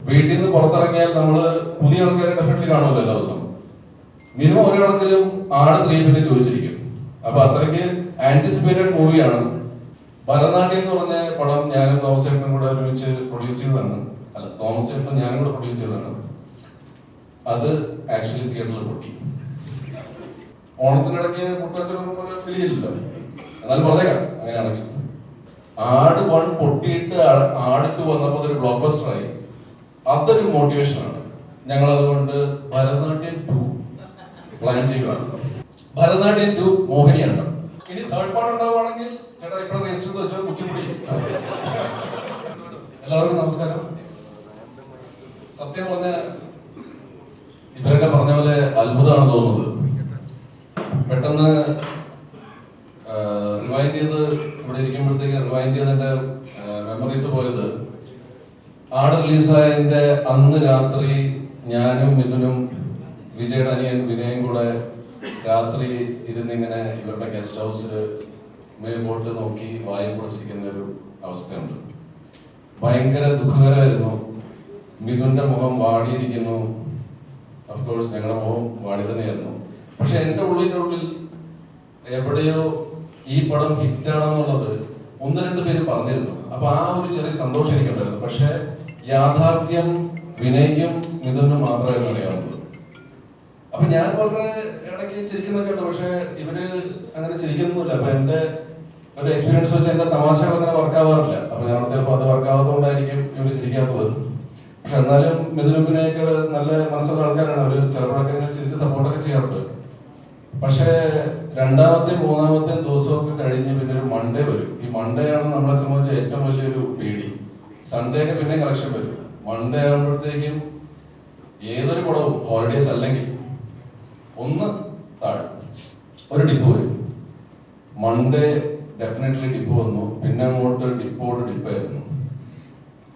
വീട്ടിൽ നിന്ന് പുറത്തിറങ്ങിയാൽ നമ്മൾ പുതിയ ആൾക്കാരെ ഡെഫിനറ്റ്ലി കാണുമല്ലോ എല്ലാ ദിവസം. മിനിമം ഒരാളെങ്കിലും ആട് 3 പിന്നെ ചോദിച്ചിരിക്കും. അപ്പൊ അത്രയ്ക്ക് ആന്റിസിപ്പേറ്റഡ് മൂവിയാണ്. ഭരതനാട്യം എന്ന് പറഞ്ഞ പടം ഞാനും തോമസ് ചേട്ടനും കൂടെ ഒരുമിച്ച് പ്രൊഡ്യൂസ് ചെയ്തതാണ്. അല്ല, തോമസ് ചേട്ടനും ഞാനും കൂടെ പ്രൊഡ്യൂസ് ചെയ്തതാണ്. അത് ആക്ച്വലി തിയേറ്ററിൽ പൊട്ടി. ഓണത്തിനിടയ്ക്ക് കൂട്ടുകാരൊന്നും പോലെ ഫീൽ ചെയ്യില്ലല്ലോ. എന്നാലും പറഞ്ഞേക്കാം, അങ്ങനെയാണെങ്കിൽ ആട് 1 പൊട്ടിയിട്ട് ആട് 2 വന്നപ്പോൾ അതൊരു ബ്ലോക്ക് ബസ്റ്റർ ആയി. അതൊരു മോട്ടിവേഷനാണ്. ഞങ്ങൾ അതുകൊണ്ട് ഭരതനാട്യം 2 പ്ലാൻ ചെയ്യുകയാണ്. ഭരതനാട്യം 2 മോഹിനിയാട്ടം. ഇനി തേർഡ് പാർട്ട് ഉണ്ടാവുകയാണെങ്കിൽ ചേട്ടാ ഇപ്പോൾ രജിസ്റ്റർ ചെയ്ത് വെച്ചാൽ കുച്ചിപ്പുടി. എല്ലാവർക്കും നമസ്കാരം. സത്യം പറഞ്ഞ ഇവരൊക്കെ പറഞ്ഞ പോലെ അത്ഭുതമാണ് തോന്നുന്നത്. പെട്ടെന്ന് റിവൈൻഡ് ചെയ്ത് ഇവിടെ ഇരിക്കുമ്പോഴത്തേക്ക് റിവൈൻഡ് ചെയ്തതിന്റെ മെമ്മറീസ് പോയത്, ആട് റിലീസായതിന്റെ അന്ന് രാത്രി ഞാനും മിഥുനും വിജയുടെ അനിയൻ വിനയും കൂടെ രാത്രി ഇരുന്നിങ്ങനെ ഇവരുടെ ഗസ്റ്റ് ഹൗസിൽ മേൽപോട്ട് നോക്കി വായും പൊളിച്ചിരിക്കുന്ന ഒരു അവസ്ഥയുണ്ട്. ഭയങ്കര ദുഃഖകരമായിരുന്നു. മിഥുന്റെ മുഖം വാടിയിരിക്കുന്നു. ഓഫ്കോഴ്സ് ഞങ്ങളുടെ മുഖം വാടി തന്നെയായിരുന്നു. പക്ഷെ എൻ്റെ ഉള്ളിൽ എവിടെയോ ഈ പടം ഹിറ്റാണെന്നുള്ളത് 1-2 പേര് പറഞ്ഞിരുന്നു. അപ്പൊ ആ ഒരു ചെറിയ സന്തോഷം എനിക്കുണ്ടായിരുന്നു. പക്ഷെ യാഥാർത്ഥ്യം വിനയ്ക്കും മിഥുനും മാത്രമായിരുന്നു അറിയാവുന്നത്. അപ്പൊ ഞാൻ വളരെ ഇടയ്ക്ക് ചിരിക്കുന്നൊക്കെ ഉണ്ട്. പക്ഷെ ഇവര് അങ്ങനെ ചിരിക്കുന്നൊന്നുമില്ല. അപ്പൊ എന്റെ ഒരു എക്സ്പീരിയൻസ് വെച്ച് എന്റെ തമാശകൾ അങ്ങനെ വർക്കാവാറില്ല. അപ്പൊ ഞാൻ ചിലപ്പോൾ അത് വർക്കാവാത്തതുകൊണ്ടായിരിക്കും ഇവര് ചിരിക്കാത്തത്. പക്ഷെ എന്നാലും മിഥുനൊക്കെ നല്ല മനസ്സുള്ള ആൾക്കാരാണ്. അവര് ചിലപ്പോഴൊക്കെ ചിരിച്ച് സപ്പോർട്ടൊക്കെ ചെയ്യാറുണ്ട്. പക്ഷേ 2ാമത്തെയും 3ാമത്തെയും ദിവസമൊക്കെ കഴിഞ്ഞ് പിന്നെ ഒരു മൺഡേ വരും. ഈ മൺഡേ ആണ് നമ്മളെ സംബന്ധിച്ച ഏറ്റവും വലിയൊരു പേടി. സൺഡേ ഒക്കെ പിന്നെ കളക്ഷൻ വരും. മൺഡേ ആകുമ്പോഴത്തേക്കും ഏതൊരു പടവും ഹോളിഡേസ് അല്ലെങ്കിൽ ഒന്ന് താഴെ ഒരു ഡിപ്പ് വരും. മൺഡേ ഡെഫിനറ്റ്ലി ഡിപ്പ് വന്നു. പിന്നെ അങ്ങോട്ട് ഡിപ്പായിരുന്നു,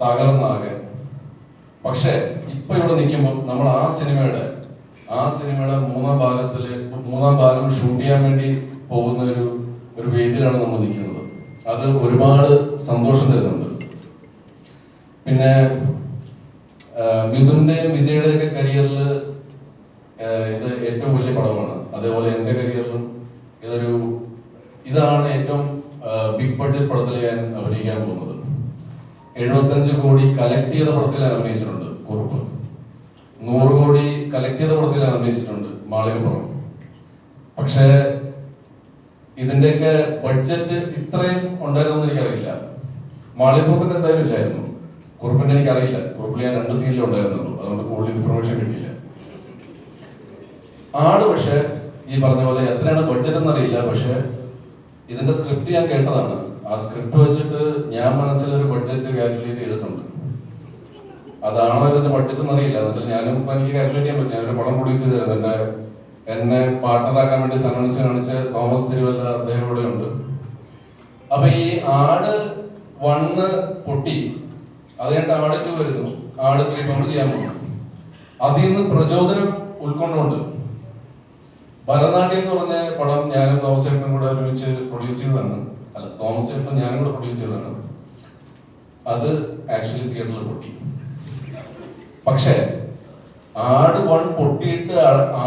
തകർന്നാകെ. പക്ഷെ ഇപ്പൊ ഇവിടെ നിൽക്കുമ്പോൾ നമ്മൾ ആ സിനിമയുടെ 3ാം ഭാഗം ഷൂട്ട് ചെയ്യാൻ വേണ്ടി പോകുന്ന ഒരു വേദിയിലാണ് നമ്മൾ നിൽക്കുന്നത്. അത് ഒരുപാട് സന്തോഷം തരുന്നുണ്ട്. പിന്നെ മിഥുന്റെയും വിജയുടെയും ഒക്കെ കരിയറിൽ ഇത് ഏറ്റവും വലിയ പടമാണ്. അതേപോലെ എൻ്റെ കരിയറിലും ഇതാണ് ഏറ്റവും ബിഗ് ബഡ്ജറ്റ് പടത്തിൽ ഞാൻ അഭിനയിക്കാൻ പോകുന്നത്. 75 കോടി കളക്ട് ചെയ്ത പടത്തിൽ ഞാൻ അഭിനയിച്ചിട്ടുണ്ട് കുറുപ്പ്. 100 കോടി കളക്ട് ചെയ്ത പടത്തിൽ ഞാൻ അഭിനയിച്ചിട്ടുണ്ട് മാളികപ്പുറം. പക്ഷേ ഇതിന്റെയൊക്കെ ബഡ്ജറ്റ് ഇത്രയും ഉണ്ടായിരുന്നെന്ന് എനിക്കറിയില്ല. മാളികപ്പുറത്തിന്റെ എന്തായാലും ഇല്ലായിരുന്നു. കുറുപ്പിന്റെ എനിക്കറിയില്ല. കുറുപ്പിൽ ഞാൻ 2 സീനിലും ഉണ്ടായിരുന്നുള്ളൂ. അതുകൊണ്ട് കൂടുതൽ ഇൻഫർമേഷൻ കിട്ടിയില്ല. ആട് പക്ഷെ ഈ പറഞ്ഞ പോലെ എത്രയാണ് ബഡ്ജറ്റ് എന്നറിയില്ല. പക്ഷെ ഇതിന്റെ സ്ക്രിപ്റ്റ് ഞാൻ കേട്ടതാണ്. ആ സ്ക്രിപ്റ്റ് വെച്ചിട്ട് ഞാൻ മനസ്സിലൊരു ബഡ്ജറ്റ് കാൽക്കുലേറ്റ് ചെയ്തിട്ടുണ്ട്. അതാണോ ഇതിന്റെ ബഡ്ജറ്റ് എന്നറിയില്ല. എന്ന് വെച്ചാൽ ഞാനും എനിക്ക് കാൽക്കുലേറ്റ് ചെയ്യാൻ പറ്റും. ഞാനൊരു പടം പ്രൊഡ്യൂസ് ചെയ്തിരുന്നു. എന്നെ പാർട്ണറാക്കാൻ വേണ്ടി സൺസ് കാണിച്ച തോമസ് തിരുവല്ല അദ്ദേഹം ഇവിടെ ഉണ്ട്. അപ്പൊ ഈ ആട് 1 പൊട്ടി, അത് കഴിഞ്ഞിട്ട് ആട് 2 വരുന്നു. ആട് 3 നമ്മൾ ചെയ്യാൻ പോകുന്നു. അതിൽ നിന്ന് പ്രചോദനം ഉൾക്കൊണ്ടുകൊണ്ട് ഭരതനാട്യം എന്ന് പറഞ്ഞ പടം ഞാനും തോമസ് ചേട്ടനും കൂടെ ഒരുമിച്ച് പ്രൊഡ്യൂസ് ചെയ്തതാണ്. അല്ല, തോമസ് ചേട്ടനും ഞാനും കൂടെ പ്രൊഡ്യൂസ് ചെയ്തതാണ്. അത് ആക്ച്വലി തിയേറ്ററിൽ പൊട്ടി. പക്ഷേ ആട് 1 പൊട്ടിയിട്ട്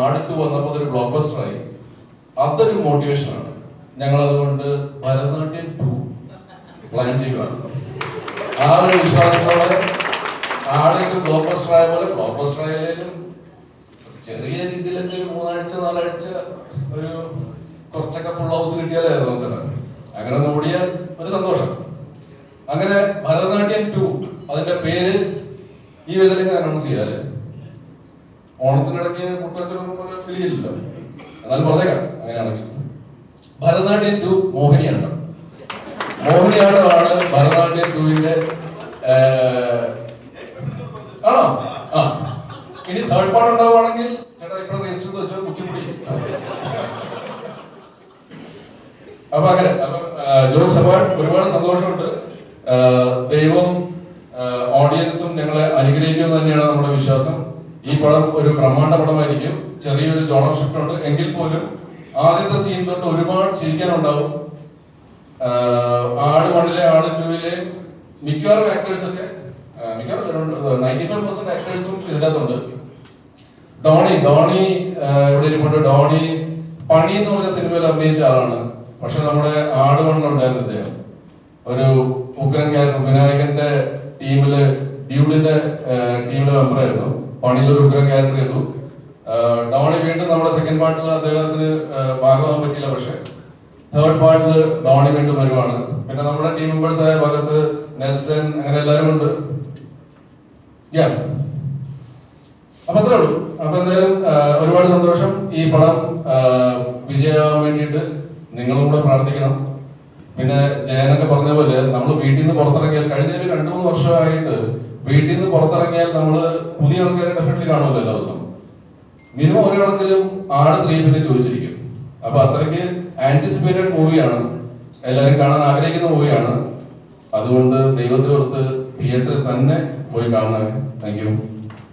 ആട് 2 വന്നപ്പോൾ അതൊരു ബ്ലോക്ക് ബസ്റ്റർ ആയി. അതൊരു മോട്ടിവേഷനാണ്. ഞങ്ങൾ അതുകൊണ്ട് ഭരതനാട്യം 2 പ്ലാൻ ചെയ്യുകയാണ്. ആ ഒരു വിശ്വാസത്തോടെ ആട് ബ്ലോക്ക് ബസ്റ്റർ ആയ പോലെ ബ്ലോക്ക് ബസ്റ്റർ ആയാലും ചെറിയ രീതിയിലൊക്കെ ഒരു 3 ആഴ്ച 4 ആഴ്ച ഒരു കുറച്ചൊക്കെ ഫുൾ ഹൗസ് കിട്ടിയാലായിരുന്നു ചേട്ടാ. അങ്ങനെ ഓടിയാൽ ഒരു സന്തോഷം. അങ്ങനെ ഭരതനാട്യം 2 അതിന്റെ പേര് ഈ വിധത്തിൽ അനൗൺസ് ചെയ്യാല്ലേ. ഓണത്തിനിടയ്ക്ക് കൂട്ടുകാരൊന്നും പോലെ ഫീൽ ചെയ്യില്ലല്ലോ. എന്നാലും പറഞ്ഞേക്കാം, അങ്ങനെയാണെങ്കിൽ ഭരതനാട്യം 2 മോഹിനിയാട്ടം. മോഹിനിയാട്ടമാണ് ഭരതനാട്യം 2ന്റെ ആണോ? ആ, ഇനി തേർഡ് പാർട്ട് ഉണ്ടാവുകയാണെങ്കിൽ ചേട്ടാ ഇപ്പോൾ രജിസ്റ്റർ ചെയ്ത് വെച്ചാൽ കുച്ചിപ്പുടി. അപ്പൊ അങ്ങനെ ജോക്സ് അപ്പാർട്ട്, ഒരുപാട് സന്തോഷമുണ്ട്. ദൈവം ഓഡിയൻസും ഞങ്ങളെ അനുഗ്രഹിക്കുമെന്ന് തന്നെയാണ് നമ്മുടെ വിശ്വാസം. ഈ പടം ഒരു ബ്രഹ്മാണ്ഡ പടമായിരിക്കും. ചെറിയൊരു ജോണർ ഷിഫ്റ്റ് ഉണ്ട്. എങ്കിൽ പോലും ആദ്യത്തെ സീൻ തൊട്ട് ഒരുപാട് ചിരിക്കാനുണ്ടാവും. ആട് 1-ലെ ആട് 2-ലെ മിക്കവാറും ആക്ടേഴ്സ് ഒക്കെ മിക്കവാറും 95% ആക്ടേഴ്സും ഇതിനകത്തുണ്ട്. ഡോണി ഇവിടെ ഇരിപ്പുണ്ട്. ഡോണി പണി എന്ന് പറഞ്ഞ സിനിമയിൽ അഭിനയിച്ച ആളാണ്. പക്ഷെ നമ്മുടെ ആടുകൊണ്ടുണ്ടായിരുന്നു അദ്ദേഹം. ഒരു ഉഗ്രൻ ക്യാരക്ടർ, വിനായകന്റെ ടീമില് ഡ്യൂഡിന്റെ ടീമിലെ മെമ്പറായിരുന്നു. പണിയിൽ ഒരു ഉഗ്രൻ ക്യാരക്ടർ ചെയ്തു. ഡോണി വീണ്ടും നമ്മുടെ സെക്കൻഡ് പാർട്ടിൽ അദ്ദേഹത്തിന് ഭാഗമാകാൻ പറ്റിയില്ല. പക്ഷെ തേർഡ് പാർട്ടിൽ ഡോണി വീണ്ടും വരുവാണ്. പിന്നെ നമ്മുടെ ടീം മെമ്പേഴ്സ് ആയ ഭഗത്ത്, നെൽസൺ, അങ്ങനെ എല്ലാവരും ഉണ്ട്. അപ്പൊ അത്രേ ഉള്ളൂ. അപ്പൊ എന്തായാലും ഒരുപാട് സന്തോഷം. ഈ പടം വിജയമാകാൻ വേണ്ടിയിട്ട് നിങ്ങളും കൂടെ പ്രാർത്ഥിക്കണം. പിന്നെ ജയനൊക്കെ പറഞ്ഞ പോലെ നമ്മൾ വീട്ടിൽ നിന്ന് പുറത്തിറങ്ങിയാൽ, കഴിഞ്ഞ ഒരു 2-3 വർഷമായിട്ട് വീട്ടിൽ നിന്ന് പുറത്തിറങ്ങിയാൽ നമ്മൾ പുതിയ ആൾക്കാരെ ഡെഫിനറ്റ്ലി കാണുമല്ലോ എല്ലാ ദിവസം. മിനിമം ഒരാളെങ്കിലും ആട് 3 പിന്നെ ചോദിച്ചിരിക്കും. അപ്പൊ അത്രയ്ക്ക് ആന്റിസിപ്പേറ്റഡ് മൂവിയാണ്, എല്ലാവരും കാണാൻ ആഗ്രഹിക്കുന്ന മൂവിയാണ്. അതുകൊണ്ട് ദൈവത്തെ ഓർത്ത് തിയേറ്ററിൽ തന്നെ പോയി കാണണം. Thank you.